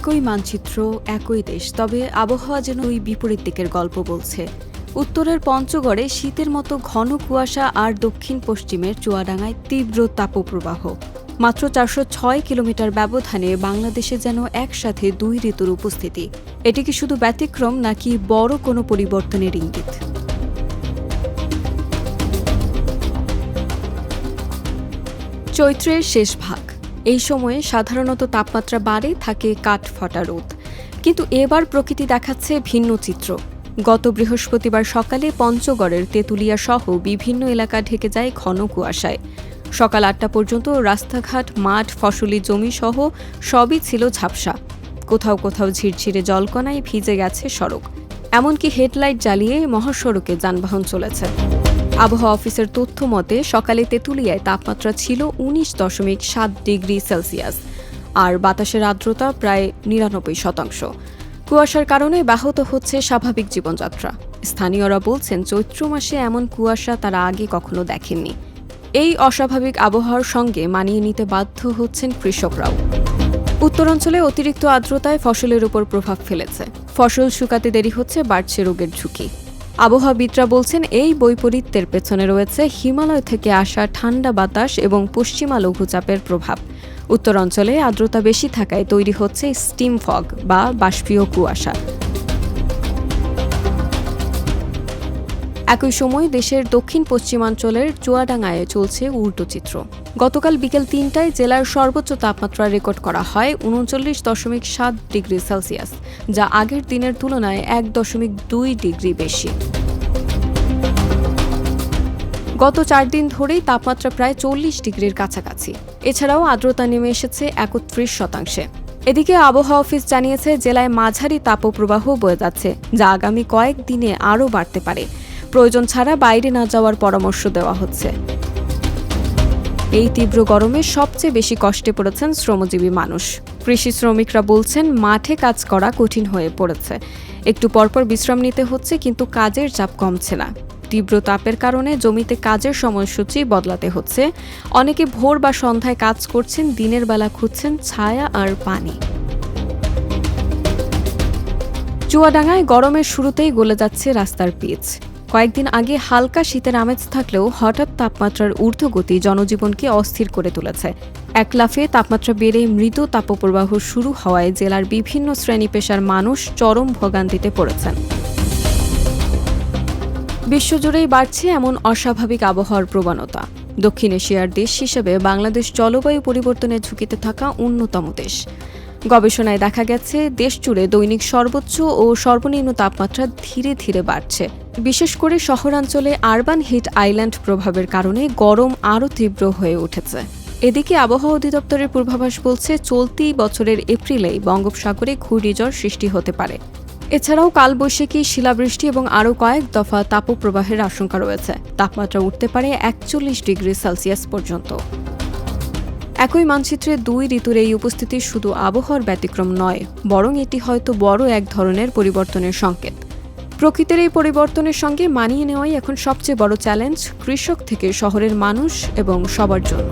একই মানচিত্র, একই দেশ, তবে আবহাওয়া যেন ওই বিপরীত দিকের গল্প বলছে। উত্তরের পঞ্চগড়ে শীতের মতো ঘন কুয়াশা আর দক্ষিণ পশ্চিমের চুয়াডাঙ্গায় তীব্র তাপপ্রবাহ। মাত্র 406 কিলোমিটার ব্যবধানে বাংলাদেশে যেন একসাথে দুই ঋতুর উপস্থিতি। এটি কি শুধু ব্যতিক্রম নাকি বড় কোনো পরিবর্তনের ইঙ্গিত? চৈত্রের শেষ ভাগ। এই সময়ে সাধারণত তাপমাত্রা বাড়ে, থাকে কাঠফাটা রোদ। কিন্তু এবার প্রকৃতি দেখাচ্ছে ভিন্ন চিত্র। গত বৃহস্পতিবার সকালে পঞ্চগড়ের তেঁতুলিয়া সহ বিভিন্ন এলাকা ঢেকে যায় ঘন কুয়াশায়। সকাল 8টা পর্যন্ত রাস্তাঘাট, মাঠ, ফসলি জমি সহ সবই ছিল ঝাপসা। কোথাও কোথাও ঝিরঝিরে জলকণায় ভিজে গেছে সড়ক। এমনকি হেডলাইট জ্বালিয়ে মহাসড়কে যানবাহন চলেছে। আবহাওয়া অফিসের তথ্য মতে সকালে তেঁতুলিয়ায় তাপমাত্রা ছিল 19.7 ডিগ্রি সেলসিয়াস, আর বাতাসের আর্দ্রতা প্রায় 99%। কুয়াশার কারণে ব্যাহত হচ্ছে স্বাভাবিক জীবনযাত্রা। স্থানীয়রা বলছেন, চৈত্র মাসে এমন কুয়াশা তারা আগে কখনো দেখেননি। এই অস্বাভাবিক আবহাওয়ার সঙ্গে মানিয়ে নিতে বাধ্য হচ্ছেন কৃষকরাও। উত্তরাঞ্চলে অতিরিক্ত আর্দ্রতায় ফসলের উপর প্রভাব ফেলেছে। ফসল শুকাতে দেরি হচ্ছে, বাড়ছে রোগের ঝুঁকি। আবহাওয়াবিদরা বলছেন, এই বৈপরীত্যের পেছনে রয়েছে হিমালয় থেকে আসা ঠান্ডা বাতাস এবং পশ্চিমা লঘুচাপের প্রভাব। উত্তরাঞ্চলে আর্দ্রতা বেশি থাকায় তৈরি হচ্ছে স্টিম ফগ বা বাষ্পীয় কুয়াশা। একই সময় দেশের দক্ষিণ পশ্চিমাঞ্চলের চুয়াডাঙ্গায় চলছে উল্টো চিত্র। গতকাল বিকেল 3টায় জেলার সর্বোচ্চ তাপমাত্রা রেকর্ড করা হয় 39.7 ডিগ্রি সেলসিয়াস, যা আগের দিনের তুলনায় 1.2 ডিগ্রি বেশি। গত 4 দিন ধরেই তাপমাত্রা প্রায় 40 ডিগ্রির কাছাকাছি। এছাড়াও আর্দ্রতা নেমে এসেছে 31%। এদিকে আবহাওয়া অফিস জানিয়েছে, জেলায় মাঝারি তাপপ্রবাহ বয়ে যাচ্ছে, যা আগামী কয়েক দিনে আরও বাড়তে পারে। প্রয়োজন ছাড়া বাইরে না যাওয়ার পরামর্শ দেওয়া হচ্ছে। এই তীব্র গরমে সবচেয়ে বেশি কষ্টে পড়েছেন শ্রমজীবী মানুষ। কৃষি শ্রমিকরা বলছেন, মাঠে কাজ করা কঠিন হয়ে পড়েছে। একটু পরপর বিশ্রাম নিতে হচ্ছে, কিন্তু কাজের চাপ কমছে না। তীব্র তাপের কারণে জমিতে কাজের সময়সূচি বদলাতে হচ্ছে। অনেকে ভোর বা সন্ধ্যায় কাজ করছেন, দিনের বেলা খুঁজছেন ছায়া আর পানি। চুয়াডাঙ্গায় গরমের শুরুতেই গলে যাচ্ছে রাস্তার পিচ। কয়েকদিন আগে হালকা শীতের আমেজ থাকলেও হঠাৎ তাপমাত্রার ঊর্ধ্বগতি জনজীবনকে অস্থির করে তুলেছে। এক লাফে তাপমাত্রা বেড়ে মৃদু তাপপ্রবাহ শুরু হওয়ায় জেলার বিভিন্ন শ্রেণী পেশার মানুষ চরম ভোগান্তিতে পড়েছেন। বিশ্বজুড়েই বাড়ছে এমন অস্বাভাবিক আবহাওয়ার প্রবণতা। দক্ষিণ এশিয়ার দেশ হিসেবে বাংলাদেশ জলবায়ু পরিবর্তনের ঝুঁকিতে থাকা অন্যতম দেশ। গবেষণায় দেখা গেছে, দেশ জুড়ে দৈনিক সর্বোচ্চ ও সর্বনিম্ন তাপমাত্রা ধীরে ধীরে বাড়ছে। বিশেষ করে শহরাঞ্চলে আরবান হিট আইল্যান্ড প্রভাবের কারণে গরম আরও তীব্র হয়ে উঠেছে। এদিকে আবহাওয়া অধিদপ্তরের পূর্বাভাস বলছে, চলতি বছরের এপ্রিলেই বঙ্গোপসাগরে ঘূর্ণিঝড় সৃষ্টি হতে পারে। এছাড়াও কালবৈশাখী, শিলাবৃষ্টি এবং আরও কয়েক দফা তাপপ্রবাহের আশঙ্কা রয়েছে। তাপমাত্রা উঠতে পারে 41 ডিগ্রি সেলসিয়াস পর্যন্ত। একই মানচিত্রে দুই ঋতুর এই উপস্থিতি শুধু আবহাওয়ার ব্যতিক্রম নয়, বরং এটি হয়তো বড় এক ধরনের পরিবর্তনের সংকেত। প্রকৃতির এই পরিবর্তনের সঙ্গে মানিয়ে নেওয়াই এখন সবচেয়ে বড় চ্যালেঞ্জ, কৃষক থেকে শহরের মানুষ এবং সবার জন্য।